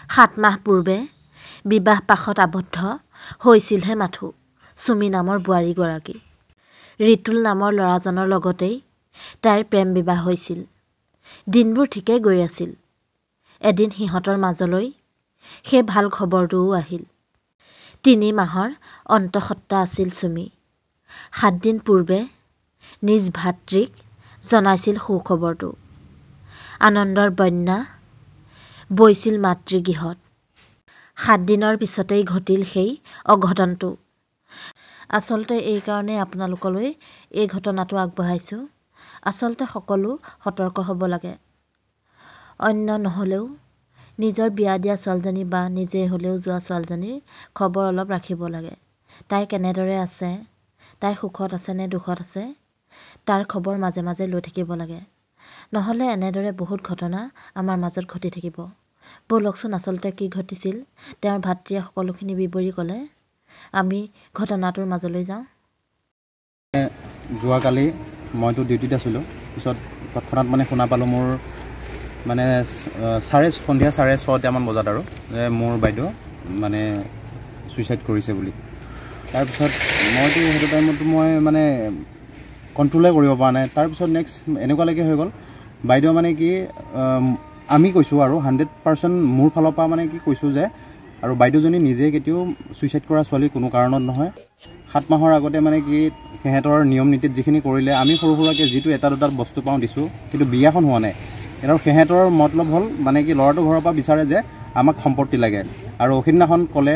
7 মাহ পূৰ্বে বিবাহ পাশত আবদ্ধ হৈছিলহে মাথো চুমি নামৰ বোৱাৰীগৰাকী। ৰিতুল নামৰ ল'ৰাজনৰ লগতেই তাইৰ প্ৰেম বিবাহ হৈছিল। দিনবোৰ ঠিকেই গৈ আছিল। এদিন সিহঁতৰ মাজলৈ সেই ভাল খবৰটোও আহিল। 3 মাহৰ অন্তঃসত্ত্বা আছিল চুমি। 7 দিন পূৰ্বে নিজ ভাতৃক জনাইছিল সুখবৰটো। আনন্দৰ বন্যা বৈছিল মাতৃগৃহত। 7 দিনৰ পিছতেই ঘটিল সেই অঘটনটো। আচলতে এইকাৰণে আপোনালোকলৈ এই ঘটনাটো আগবঢ়াইছোঁ। আচলতে সকলো সতৰ্ক হ'ব লাগে। অন্য নহ'লেও নিজৰ বিয়া দিয়া ছোৱালীজনী বা নিজে হ'লেও যোৱা ছোৱালীজনীৰ খবৰ অলপ ৰাখিব লাগে। তাই কেনেদৰে আছে, তাই সুখত আছে নে দুখত আছে, তাৰ খবৰ মাজে মাজে লৈ থাকিব লাগে। নহ'লে এনেদৰে বহুত ঘটনা আমাৰ মাজত ঘটি থাকিব। ব'লকচোন আচলতে কি ঘটিছিল তেওঁৰ ভাতৃয়ে সকলোখিনি বিৱৰি ক'লে। আমি ঘটনাটোৰ মাজলৈ যাওঁ। যোৱাকালি মইতো ডিউটিত আছিলোঁ। পিছত তৎক্ষণাত মানে শুনা পালোঁ মোৰ মানে সন্ধিয়া 6:30মান বজাত আৰু যে মোৰ বাইদেউ মানে ছুইচাইড কৰিছে বুলি। তাৰপিছত মইতো সেইটো টাইমতো মই মানে কণ্ট্ৰলে কৰিব পৰা নাই। তাৰপিছত নেক্সট এনেকুৱালৈকে হৈ গ'ল বাইদেউ মানে কি আমি কৈছোঁ আৰু 100% মোৰ ফালৰ পৰা মানে কি কৈছোঁ যে আৰু বাইদেউজনী নিজে কেতিয়াও ছুইচাইড কৰা ছোৱালী কোনো কাৰণত নহয়। 7 মাহৰ আগতে মানে কি সিহঁতৰ নিয়ম নীতিত যিখিনি কৰিলে আমি সৰু সুৰাকৈ যিটো এটা দুটা বস্তু পাওঁ দিছোঁ, কিন্তু বিয়াখন হোৱা নাই। আৰু সিহঁতৰ মতলব হ'ল মানে কি ল'ৰাটোৰ ঘৰৰ পৰা বিচাৰে যে আমাক সম্পত্তি লাগে। আৰু সেইদিনাখন ক'লে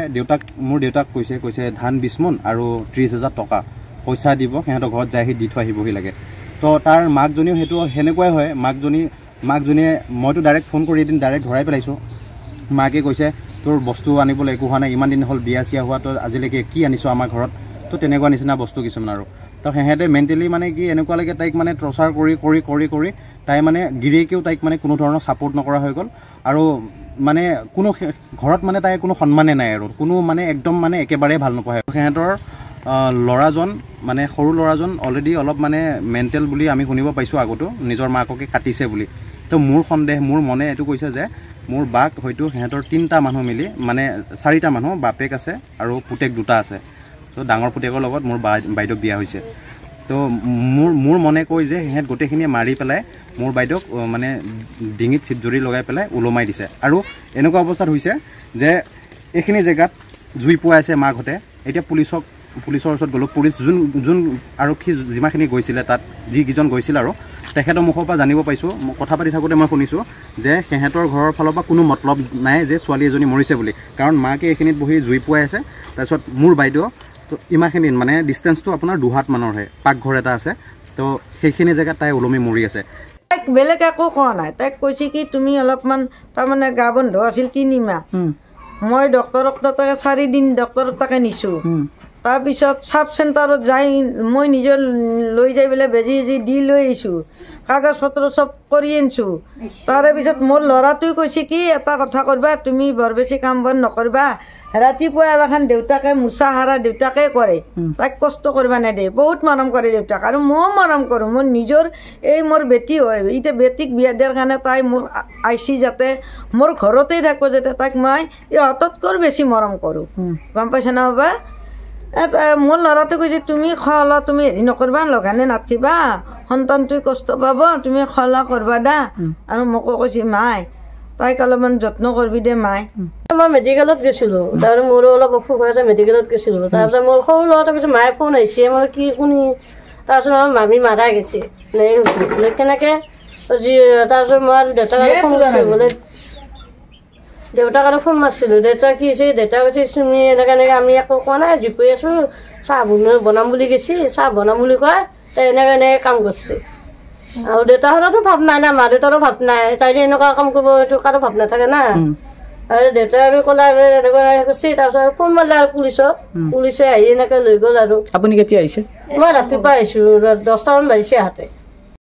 মোৰ দেউতাক কৈছে ধান 20 মোন আৰু 30,000 টকা পইচা দিব, সিহঁতৰ ঘৰত যাই দি থৈ আহিবহি লাগে। তো তাৰ মাকজনীও সেইটো সেনেকুৱাই হয়। মাকজনীয়ে মইতো ডাইৰেক্ট ফোন কৰি এদিন ডাইৰেক্ট ধৰাই পেলাইছোঁ। মাকে কৈছে তোৰ বস্তু আনিবলৈ একো হোৱা নাই, ইমান দিন হ'ল বিয়া চিয়া হোৱা, তই আজিলৈকে কি আনিছ আমাৰ ঘৰত, তো তেনেকুৱা নিচিনা বস্তু কিছুমান আৰু। তো সিহঁতে মেণ্টেলি মানে কি এনেকুৱালৈকে তাইক মানে টৰ্চাৰ কৰি তাই মানে গিৰিয়েকেও তাইক মানে কোনো ধৰণৰ ছাপোৰ্ট নকৰা হৈ গ'ল। আৰু মানে কোনো ঘৰত মানে তাইৰ কোনো সন্মানেই নাই আৰু কোনো মানে একদম মানে একেবাৰেই ভাল নপঢ়ে। সিহঁতৰ ল'ৰাজন মানে সৰু ল'ৰাজন অলৰেডি অলপ মানে মেণ্টেল বুলি আমি শুনিব পাইছোঁ আগতো, নিজৰ মাককে কাটিছে বুলি। তো মোৰ সন্দেহ, মোৰ মনে এইটো কৈছে যে মোৰ বাক হয়তো সিহঁতৰ 3টা মানুহ মিলি মানে 4টা মানুহ, বাপেক আছে আৰু পুতেক 2টা আছে। তো ডাঙৰ পুতেকৰ লগত মোৰ বাইদেউ বিয়া হৈছে। তো মোৰ মনে কয় যে সিহঁত গোটেইখিনিয়ে মাৰি পেলাই মোৰ বাইদেউক মানে ডিঙিত চিপজুৰি লগাই পেলাই ওলমাই দিছে। আৰু এনেকুৱা অৱস্থাত হৈছে যে এইখিনি জেগাত জুই পুৱাই আছে মাকহঁতে। এতিয়া পুলিচৰ ওচৰত গ'লোঁ। পুলিচ যোন আৰক্ষী যিমানখিনি গৈছিলে তাত যিকেইজন গৈছিল আৰু তেখেতৰ মুখৰ পৰা জানিব পাইছোঁ, কথা পাতি থাকোঁতে মই শুনিছোঁ যে সিহঁতৰ ঘৰৰ ফালৰ পৰা কোনো মতলব নাই যে ছোৱালী এজনী মৰিছে বুলি। কাৰণ মাকে এইখিনিত বহি জুই পুৱাই আছে। তাৰপিছত মোৰ বাইদেউ তো ইমানখিনি মানে ডিষ্টেঞ্চটো আপোনাৰ 2 হাত মানৰহে, পাকঘৰ এটা আছে। তো সেইখিনি জেগাত তাই ওলমি মৰি আছে। তাইক বেলেগ একো কোৱা নাই। তাইক কৈছে কি তুমি অলপমান তাৰমানে গা বন্ধ আছিল 3 মাহ, মই ডক্টৰক তাতে 4 দিন ডক্টৰক তাকে নিছোঁ। তাৰপিছত চাব চেণ্টাৰত যাই মই নিজৰ লৈ যাই পেলাই বেজি দি লৈ আহিছোঁ, কাগজ পত্ৰ চব কৰি আনিছোঁ। তাৰে পিছত মোৰ ল'ৰাটোৱে কৈছে কি এটা কথা কৰিবা, তুমি বৰ বেছি কাম বন নকৰিবা, ৰাতিপুৱা এখন দেউতাকে মোচা হাৰা দেউতাকে কৰে, তাইক কষ্ট কৰিবা নেদে। বহুত মৰম কৰে দেউতাক, আৰু ময়ো মৰম কৰোঁ। মোৰ নিজৰ এই মোৰ বেটী হয়, এতিয়া বেটীক বিয়া দিয়াৰ কাৰণে তাই মোৰ আইছি যাতে মোৰ ঘৰতেই থাকিব, যাতে তাইক মই ইহঁততকৈ বেছি মৰম কৰোঁ। গম পাইছা না বাবা? মোৰ ল'ৰাটো কৈছে তুমি খোৱা তুমি হেৰি নকৰিবা, লঘানে নাথাকিবা, সন্তানটোৱে কষ্ট পাব, তুমি খোৱা কৰিবা দা। আৰু মোকো কৈছে মাই তাইক অলপমান যত্ন কৰিবি দে মাই। মই মেডিকেলত গৈছিলোঁ, তাৰপিছত মোৰো অলপ অসুখ হৈ আছে, মেডিকেলত গৈছিলোঁ। তাৰপিছত মোৰ সৰু ল'ৰাটো কৈছে মায়ে ফোন আহিছে, মই কি শুনি, তাৰপিছত মই মামী মাৰা গৈছে কেনেকৈ। তাৰপিছত মই আৰু দেউতাক ফোন কৰিছিলোঁ, বোলে দেউতাক আৰু ফোন মাৰিছিলোঁ। দেউতাক কি হৈছে, দেউতাক কৈছে তুমি এনেকৈ আমি একো কোৱা নাই, জুই কৰি আছোঁ, চাহ বনাম বুলি গৈছে, চাহ বনাম বুলি কয়, তাই এনেকৈ কাম কৰিছে। আৰু দেউতাহঁতৰো ভাৱ নাই না, মা দেউতাৰো ভাৱ নাই, তাই যে এনেকুৱা কাম কৰিব এইটো কাৰো ভাৱ নাথাকে না। আৰু দেউতাই আৰু ক'লে এনেকুৱা কৰিছে। তাৰপিছত ফোন মাৰিলে আৰু পুলিচে আহি এনেকৈ লৈ গ'ল। আৰু আপুনি কেতিয়া আহিছে? মই ৰাতিপুৱা আহিছোঁ, 10টামান বাজিছে আহোঁতে।